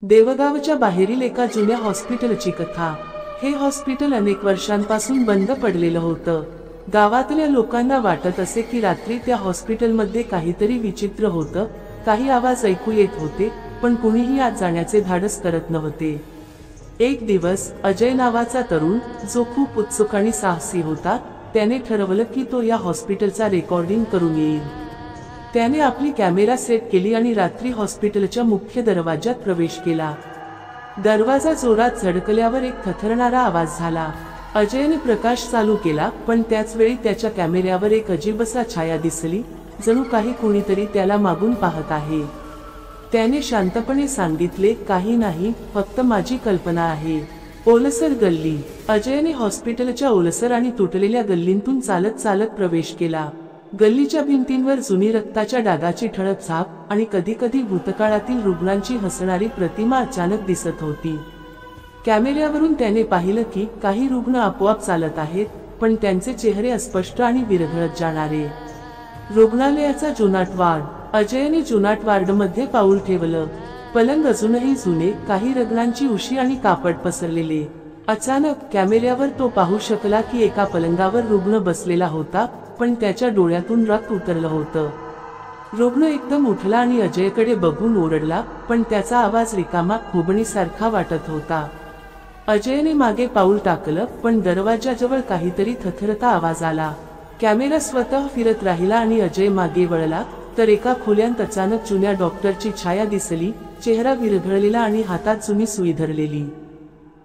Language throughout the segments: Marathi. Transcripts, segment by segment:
देवगावच्या बाहेरील एका जुन्या हॉस्पिटलची कथा। हे हॉस्पिटल अनेक वर्षांपासून बंद पडलेलं होतं। गावातल्या लोकांना वाटत असे की रात्री त्या हॉस्पिटलमध्ये काहीतरी विचित्र होतं। काही आवाज ऐकू येत होते, पण कुणीही आत जाण्याचे धाडस करत नव्हते। एक दिवस अजय नावाचा तरुण, जो खूप उत्सुक आणि साहसी होता, त्याने ठरवलं की तो या हॉस्पिटलचा रेकॉर्डिंग करून येईल। त्याने आपली कॅमेरा सेट केली आणि रात्री हॉस्पिटलच्या मुख्य दरवाजात प्रवेश केला। दरवाजा जोरात झडकल्यावर एक थरथरणारा आवाज झाला। अजयने प्रकाश चालू केला, पण त्याच वेळी त्याच्या कॅमेऱ्यावर एक अजीबसा छाया दिसली, जणू काही कोणीतरी त्याला मागून पाहत आहे। त्याने शांतपणे सांगितले, काही नाही, फक्त माझी कल्पना आहे। ओलसर गल्ली। अजयने हॉस्पिटलच्या ओलसर आणि तुटलेल्या गल्लीतून चालत चालत प्रवेश केला। गल्लीच्या भिंतींवर जुनी रक्ताच्या डागाची ठळक झाक आणि कधी-कधी भूतकाळातील रुग्णांची हसणारी प्रतिमा अचानक दिसत होती। कॅमेऱ्यावरून त्याने पाहिलं की काही रुग्ण आपोआप चालत आहेत, पण त्यांचे चेहरे अस्पष्ट आणि विरघळत जाणारे। रुग्णालयाचा जुनाट वार्ड। अजयने जुनाट वार्डमध्ये पाऊल ठेवलं। पलंग अजूनही जुने, काही रगणांची उशी आणि कापड पसरलेले। अचानक कॅमेऱ्यावर तो पाहू शकला की एका पलंगावर रुग्ण बसलेला होता, पण त्याच्या डोळ्यातून रक्त उतरलं होतं। रुग्ण एकदम उठला आणि अजयकडे बघून ओरडला, पण त्याचा आवाज रिकामा, खोबणीसारखा वाटत होता। अजयने मागे पाऊल टाकलं, पण दरवाजाजवळ काहीतरी थरथरता आवाज आला। कॅमेरा स्वतः फिरत राहिला आणि अजय मागे वळला, तर एका खोल्यात अचानक जुन्या डॉक्टरची छाया दिसली, चेहरा विरघळलेला आणि हातात जुनी सुई धरलेली।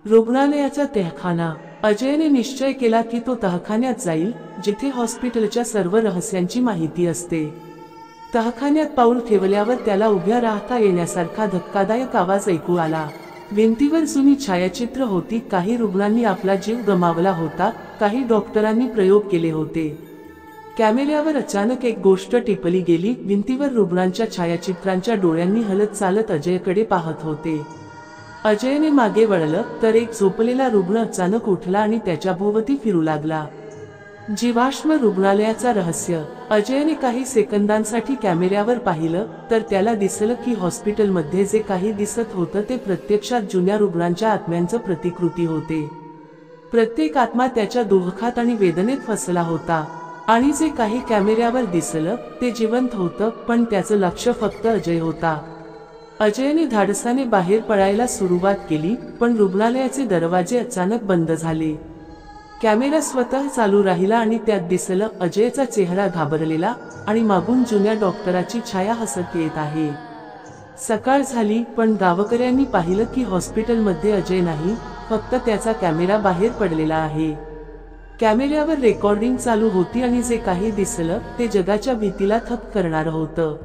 रुग्णालयाचा तहखाना। अजयने निश्चय केला की तो तहखान्यात जाईल, जिथे हॉस्पिटलच्या सर्व रहस्यांची माहिती असते। तहखान्यात पाऊल ठेवल्यावर त्याला उभ्या राहता येण्यासारखा धक्कादायक आवाज ऐकू आला। भिंतीवर जुनी छायाचित्र होती, काही रुग्णांनी आपला जीव गमावला होता, काही डॉक्टरांनी प्रयोग केले होते। कॅमेऱ्यावर अचानक एक गोष्ट टिपली गेली, भिंतीवर रुग्णांच्या छायाचित्रांच्या डोळ्यांनी हलत चालत अजयकडे पाहत होते। अजयने मागे वळलं, तर एक झोपलेला रुग्ण अचानक उठला आणि त्याच्या भोवती फिरू लागला। जीवाश्म रुग्णालयाचा रहस्य। अजयने काही सेकंदांसाठी कॅमेऱ्यावर पाहिलं, तर त्याला दिसलं की हॉस्पिटलमध्ये जे काही दिसत होतं ते प्रत्यक्षात जुन्या रुग्णांच्या आत्म्यांचं प्रतिकृती होते। प्रत्येक आत्मा त्याच्या दुःखात आणि वेदनेत फसला होता, आणि जे काही कॅमेऱ्यावर दिसलं ते जिवंत होतं, पण त्याचं लक्ष फक्त अजय होता। अजयने धाडसाने बाहेर पळायला सुरुवात केली, पण रुग्णालयाचे दरवाजे अचानक बंद झाले। कॅमेरा स्वतः चालू राहिला आणि त्यात दिसलं अजयचा चेहरा घाबरलेला, आणि मागून जुन्या डॉक्टराची छाया हसत येत आहे। सकाळ झाली, पण गावकऱ्यांनी पाहिलं की हॉस्पिटलमध्ये अजय नाही, फक्त त्याचा कॅमेरा बाहेर पडलेला आहे। कॅमेऱ्यावर रेकॉर्डिंग चालू होती आणि जे काही दिसलं ते जगाच्या भीतीला थक्क करणारं होतं।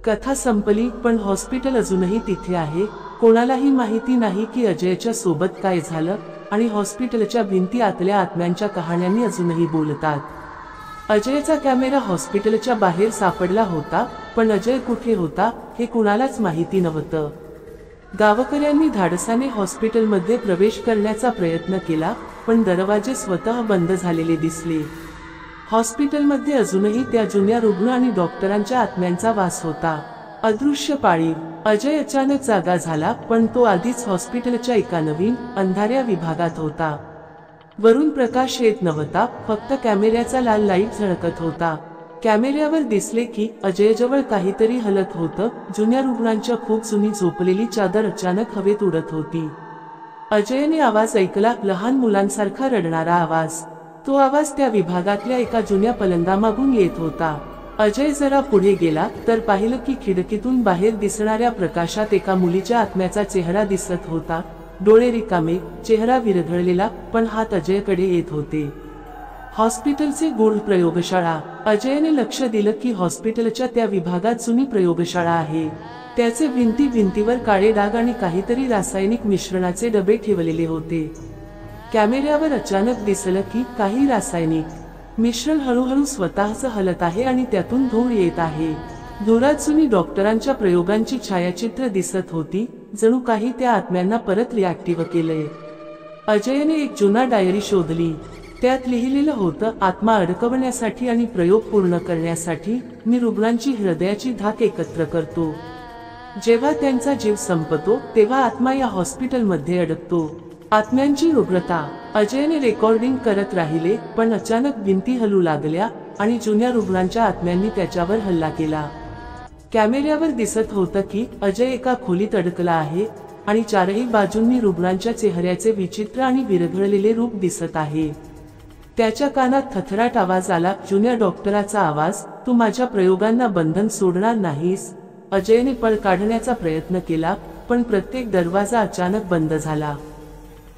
कथा संपली, पण हॉस्पिटल अजूनही तिथे आहे। कोणालाही माहिती नाही की अजयच्या सोबत काय झालं, आणि हॉस्पिटलच्या भिंती आतल्या आत्म्यांच्या कहाण्यांनी अजूनही बोलतात। अजयचा कॅमेरा हॉस्पिटलच्या बाहेर सापडला होता, पण अजय कुठे होता हे कुणालाच माहिती नव्हतं। गावकऱ्यांनी धाडसाने हॉस्पिटलमध्ये प्रवेश करण्याचा प्रयत्न केला, पण दरवाजे स्वतः बंद झालेले दिसले। हॉस्पिटलमध्ये अजूनही त्या जुन्या रुग्ण आणि डॉक्टरांच्या आत्म्यांचा वास होता। अदृश्य पाळीव। अजय अचानक जागा झाला, पण तो आधीच हॉस्पिटलच्या एका नवीन, अंधाऱ्या विभागात होता। वरून प्रकाश येत नव्हता, फक्त कॅमेऱ्याचा लाल लाईट झळकत होता। कॅमेऱ्यावर दिसले की अजयजवळ काहीतरी हलत होतं, जुन्या रुग्णांच्या खूप जुनी झोपलेली चादर अचानक हवेत उडत होती। अजयने आवाज ऐकला, लहान मुलांसारखा रडणारा आवाज। तो आवाज त्या विभागातल्या एका जुन्या पलंगामागून येत होता। अजय जरा पुढे गेला, तर पाहिलं की खिडकीतून बाहेर दिसणाऱ्या प्रकाशात एका मुलीच्या आत्म्याचा चेहरा दिसत होता। डोळे रिकामे, चेहरा विरघळलेला, पण हात अजयकडे येत होते। हॉस्पिटलचे गूढ प्रयोगशाळा। अजयने लक्ष दिलं की हॉस्पिटलच्या त्या विभागात जुनी प्रयोगशाळा आहे। त्याचे भिंतीवर काळे डाग आणि काहीतरी रासायनिक मिश्रणाचे डबे ठेवलेले होते। कॅमेऱ्यावर अचानक दिसलं की काही रासायनिक मिश्रण हळूहळू स्वतःच हलत आहे आणि त्यातून धूळ येत आहे। धुरात जुनी डॉक्टरांच्या प्रयोगांची छायाचित्र दिसत होती, जणू काही त्या आत्म्यांना परत रिॲक्टिव्ह केलंय। अजयने एक जुना डायरी शोधली। त्यात लिहिलेलं होतं, आत्मा अडकवण्यासाठी आणि प्रयोग पूर्ण करण्यासाठी मी रुग्णांची हृदयाची धाक एकत्र करतो। जेव्हा त्यांचा जीव संपतो तेव्हा आत्मा या हॉस्पिटलमध्ये अडकतो. आत्म्यांची उग्रता. अजयने रेकॉर्डिंग करत राहिले, पण अचानक भिंती हलू लागल्या आणि जुन्या रुग्णांच्या आत्म्यांनी त्याच्यावर हल्ला केला. कॅमेऱ्यावर दिसत होतं की अजय एका खोलीत अडकला आहे आणि चारही बाजूंनी रुग्णांच्या चेहऱ्याचे विचित्र आणि विरघळलेले रूप दिसत आहे. त्याच्या कानात थथराट आवाज आला, जुन्या डॉक्टराचा आवाज, तू माझ्या प्रयोगांना बंधन सोडणार नाहीस. अजयने पळ काढण्याचा प्रयत्न केला, पण प्रत्येक दरवाजा अचानक बंद झाला.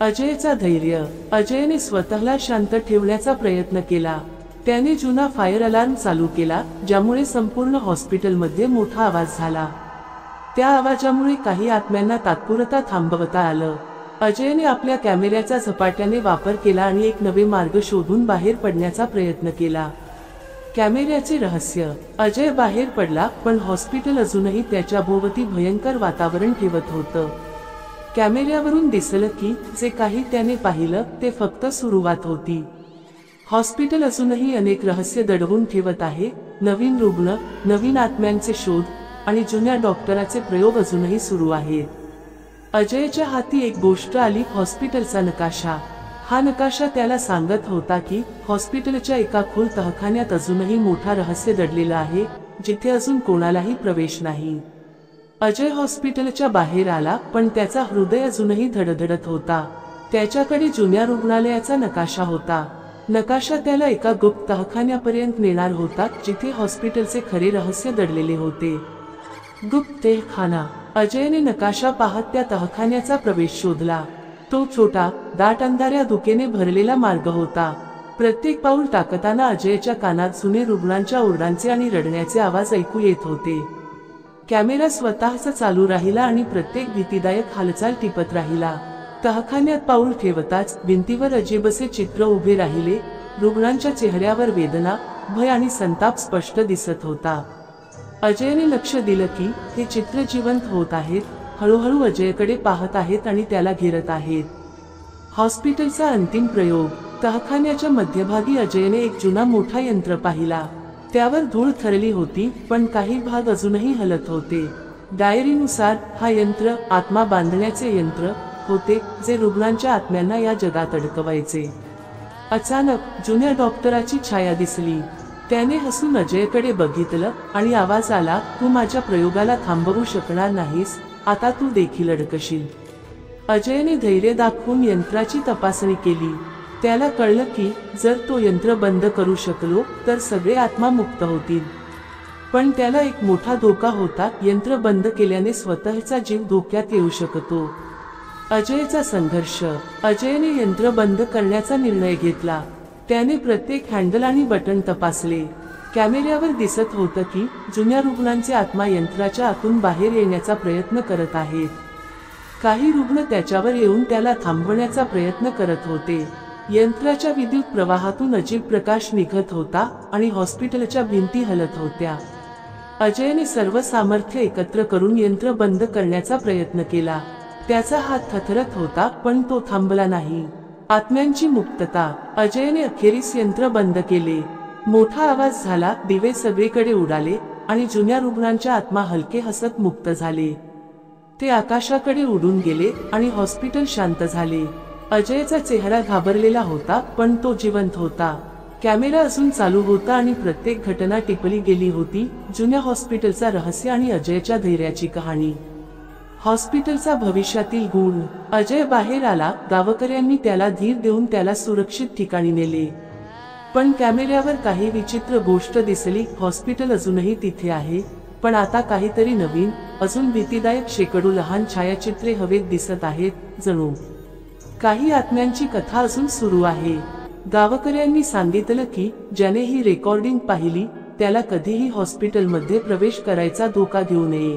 अजयचा धैर्य. अजयने स्वतःला शांत ठेवण्याचा प्रयत्न केला. त्याने जुना फायर अलार्म चालू केला, ज्यामुळे संपूर्ण हॉस्पिटलमध्ये मोठा आवाज झाला. त्या आवाजामुळे काही आत्म्यांना तात्पुरता थांबवता आलं. अजयने आपल्या कॅमेऱ्याचा झपाट्याने वापर केला आणि एक नवे मार्ग शोधून बाहेर पडण्याचा प्रयत्न केला. कॅमेऱ्याचे रहस्य. अजय बाहेर पडला, पण हॉस्पिटल अजूनही त्याच्या भोवती भयंकर वातावरण ठेवत होतं. कॅमेऱ्यावरून दिसलं की जे काही त्याने पाहिलं ते फक्त सुरुवात होती. हॉस्पिटल अजूनही अनेक रहस्य दडवून ठेवत आहे. नवीन रुग्ण, नवीन आत्म्यांचे शोध आणि जुन्या डॉक्टराचे प्रयोग अजूनही सुरू आहेत. अजयच्या हाती एक गोष्ट आली, हॉस्पिटलचा नकाशा. हा नकाशा त्याला सांगत होता की हॉस्पिटलच्या एका खोल तहखान्यात अजूनही मोठा रहस्य दडलेला आहे, जिथे अजून कोणालाही प्रवेश नाही. अजय हॉस्पिटलच्या बाहेर आला, पण त्याचा हृदय अजूनही धडधडत होता. त्याच्याकडे जुन्या रुग्णालयाचा नकाशा होता. नकाशा त्याला एका गुप्त तहखान्यापर्यंत नेणार होता, जिथे हॉस्पिटलचे खरे रहस्य दडलेले होते. गुप्त तहखाना. अजयने नकाशा पाहत त्या तहखान्याचा प्रवेश शोधला. तो छोटा, दाट अंधाऱ्या धुकेने भरलेला मार्ग होता. प्रत्येक पाऊल टाकताना अजयच्या कानात जुने रुग्णांच्या ओरडांचे आणि रडण्याचे आवाज ऐकू येत होते. कॅमेरा स्वतःच चालू राहिला आणि प्रत्येक भीतीदायक हालचाल टिपत राहिला. तहखान्यात पाऊल ठेवताच भिंतीवर अजीबसे चित्र उभे राहिले. रुग्णांच्या चेहऱ्यावर वेदना, भय आणि संताप स्पष्ट दिसत होता. अजयने लक्ष दिलं की हे चित्र जिवंत होत आहेत, हळूहळू अजयकडे पाहत आहेत आणि त्याला घेरत आहेत. हॉस्पिटलचा अंतिम प्रयोग. तहखान्याच्या मध्यभागी अजयने एक जुना मोठा यंत्र पाहिला. त्यावर धूळ थरली होती, पण काही भाग अजूनही हलत होते. डायरीनुसार हा यंत्र आत्मा बांधण्याचे यंत्र होते, जे रुग्णांच्या आत्म्यांना या जगात अडकवायचे. अचानक जुन्या डॉक्टराची छाया दिसली. त्याने हसून अजयकडे बघितलं आणि आवाज आला, तू माझ्या प्रयोगाला थांबवू शकणार नाहीस, आता तू देखील अडकशील. अजयने धैर्य दाखवून यंत्राची तपासणी केली. त्याला कळलं की जर तो यंत्र बंद करू शकलो तर सगळे आत्मा मुक्त होतील. पण त्याला एक मोठा धोका होता, यंत्र बंद केल्याने स्वतःचा जीव धोक्यात येऊ शकतो. अजयचा संघर्ष. अजयने यंत्र बंद करण्याचा निर्णय घेतला. त्याने प्रत्येक हँडल आणि बटन तपासले. कॅमेऱ्यावर दिसत होतं की जुन्या रुग्णांचे आत्मा यंत्राच्या आतून बाहेर येण्याचा प्रयत्न करत आहेत. काही रुग्ण त्याच्यावर येऊन त्याला थांबवण्याचा प्रयत्न करत होते. यंत्राच्या विद्युत प्रवाहातून अजीब प्रकाश निघत होता आणि हॉस्पिटलच्या भिंती हलत होत्या. अजयने सर्व सामर्थ्य एकत्र करून यंत्र बंद करण्याचा प्रयत्न केला. त्याचा हात थरथरत होता, पण तो थांबला नाही. आत्म्यांची मुक्तता. अजयने अखेरीस यंत्र बंद केले. मोठा आवाज झाला, दिवे सगळीकडे उडाले आणि जुन्या रुग्णांच्या आत्मा हलके हसत मुक्त झाले. ते आकाशाकडे उडून गेले आणि हॉस्पिटल शांत झाले. अजयचा चेहरा घाबरलेला होता, पण तो जिवंत होता. कॅमेरा अजून चालू होता आणि प्रत्येक घटना टिपली गेली होती. जुन्या हॉस्पिटलचा रहस्य आणि अजयच्या धैर्याची कहाणी. हॉस्पिटलचा भविष्यातील गुण. अजय बाहेर आला. गावकऱ्यांनी त्याला धीर देऊन त्याला सुरक्षित ठिकाणी नेले. पण कॅमेऱ्यावर काही विचित्र गोष्ट दिसली. हॉस्पिटल अजूनही तिथे आहे, पण आता काहीतरी नवीन, अजून भीतीदायक शेकडो लहान छायाचित्रे हवेत दिसत आहेत. जणू काही आत्म्यांची कथा अजून सुरू आहे. गावकऱ्यांनी सांगितलं की ज्याने ही रेकॉर्डिंग पाहिली त्याला कधीही हॉस्पिटलमध्ये प्रवेश करायचा धोका घेऊ नये.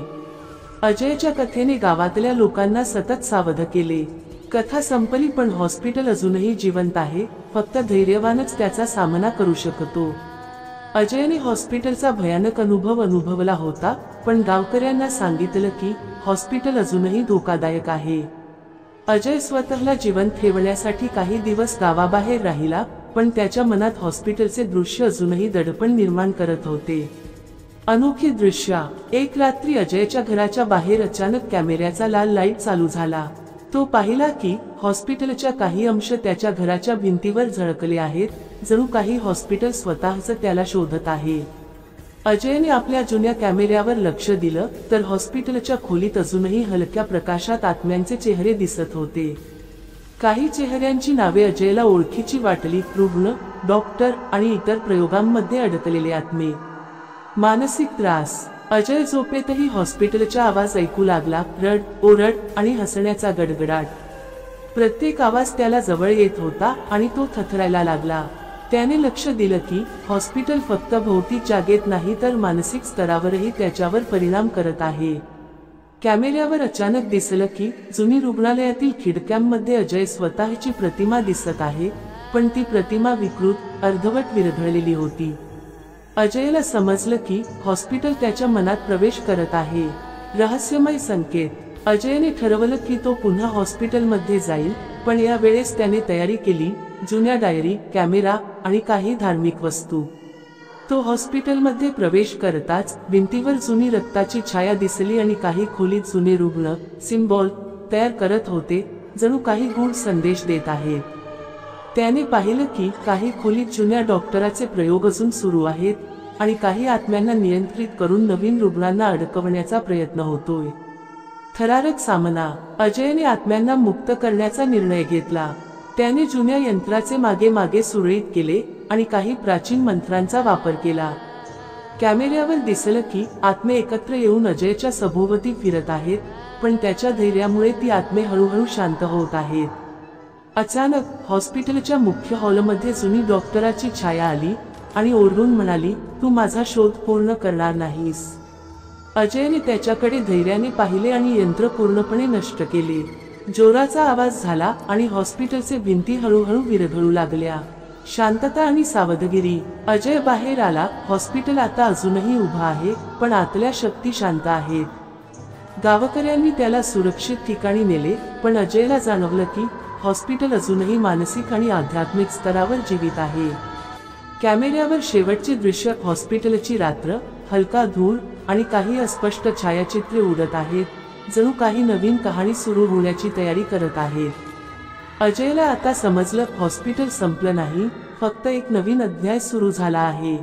अजयच्या कथेने गावातल्या लोकांना सतत सावध केले. कथा संपली, पण हॉस्पिटल अजूनही जिवंत आहे. फक्त धैर्यवानच त्याचा सामना करू शकतो. अजयने हॉस्पिटलचा भयानक अनुभव अनुभवला होता, पण गावकऱ्यांना सांगितलं की हॉस्पिटल अजूनही धोकादायक आहे. अजय स्वतःला जिवंत ठेवण्यासाठी काही दिवस गावाबाहेर राहिला, पण त्याच्या मनात हॉस्पिटलचे दृश्य अजूनही दडपण निर्माण करत होते. अनोखी दृश्य। एक रात्री अजयच्या घराच्या बाहेर अचानक कॅमेऱ्याचा लाल लाईट चालू झाला। तो पाहिला की हॉस्पिटलच्या काही अंश त्याच्या घराच्या भिंतीवर झळकले आहेत, जणू काही हॉस्पिटल स्वतःच त्याला शोधत आहे। अजयने आपल्या जुन्या कॅमेऱ्यावर लक्ष दिलं तर हॉस्पिटलच्या खोलीत अजूनही हलक्या प्रकाशात आत्म्यांचे चेहरे दिसत होते। काही चेहऱ्यांची नावे अजयला ओळखीची वाटली, रुग्ण, डॉक्टर आणि इतर प्रयोगांमध्ये अडकलेले आत्मे। मानसिक त्रास। अजय झोपेतही हॉस्पिटलचा आवाज ऐकू लागला, रड, ओरड आणि हसण्याचा गडगडाट। प्रत्येक आवाज त्याला जवळ येत होता आणि तो थरथरायला लागला। त्याने लक्ष दिलं की हॉस्पिटल फक्त भौतिक जागेत नाही तर मानसिक स्तरावरही त्याच्यावर परिणाम करत आहे। कॅमेऱ्यावर अचानक दिसलं की जुनी रुग्णालयातील खिडक्यांमध्ये अजय स्वतःची प्रतिमा दिसत आहे, पण ती प्रतिमा विकृत, अर्धवट विरघळलेली होती। अजयला समजलं की हॉस्पिटल त्याच्या मनात प्रवेश करत आहे। रहस्यमय संकेत। अजयने ठरवलं की तो पुन्हा हॉस्पिटलमध्ये जाईल, पण या वेळेस त्याने तयारी केली, जुन्या डायरी, कॅमेरा आणि काही धार्मिक वस्तू। तो हॉस्पिटलमध्ये प्रवेश करताच भिंतीवर जुनी रक्ताची छाया दिसली आणि काही खोलीत जुने रुग्ण सिम्बॉल तयार करत होते, जणू काही गूढ संदेश देत आहेत। त्याने पाहिलं की काही खोलीत जुन्या डॉक्टराचे प्रयोग अजून सुरू आहेत आणि काही आत्म्यांना नियंत्रित करून नवीन रुग्णांना अडकवण्याचा प्रयत्न होतोय। थरारक सामना। अजयने आत्म्यांना मुक्त करण्याचा निर्णय घेतला। त्याने जुन्या यंत्राचे मागे मागे सुरळीत केले आणि काही प्राचीन मंत्रांचा वापर केला। कॅमेऱ्यावर दिसलं की आत्मे एकत्र येऊन अजयच्या सभोवती फिरत आहेत, पण त्याच्या धैर्यामुळे ती आत्मे हळूहळू शांत होत आहेत। अचानक हॉस्पिटलच्या मुख्य हॉलमध्ये जुनी डॉक्टराची छाया आली आणि ओरडून म्हणाली, तू माझा शोध पूर्ण करणार नाहीस। अजयने त्याच्याकडे धैर्याने पाहिले आणि यंत्र पूर्णपणे नष्ट केले। जोराचा आवाज झाला आणि हॉस्पिटलचे भिंती हळूहळू विरघळू लागल्या। शांतता आणि सावधगिरी। अजय बाहेर आला। हॉस्पिटल आता अजूनही उभा आहे, पण आतल्या शक्ती शांत आहेत। गावकऱ्यांनी त्याला सुरक्षित ठिकाणी नेले, पण अजयला जाणवलं की हॉस्पिटल अजूनही मानसिक आणि आध्यात्मिक स्तरावर जीवित आहे। कॅमेऱ्यावर शेवटचे दृश्य। हॉस्पिटलची रात्र, हलका धूर आणि काही अस्पष्ट छायाचित्रे उडत आहेत, जणू काही नवीन कहाणी सुरू होण्याची तयारी करत आहेत। अजयला आता समजलं, हॉस्पिटल संपलं नाही, फक्त एक नवीन अध्याय सुरू झाला आहे।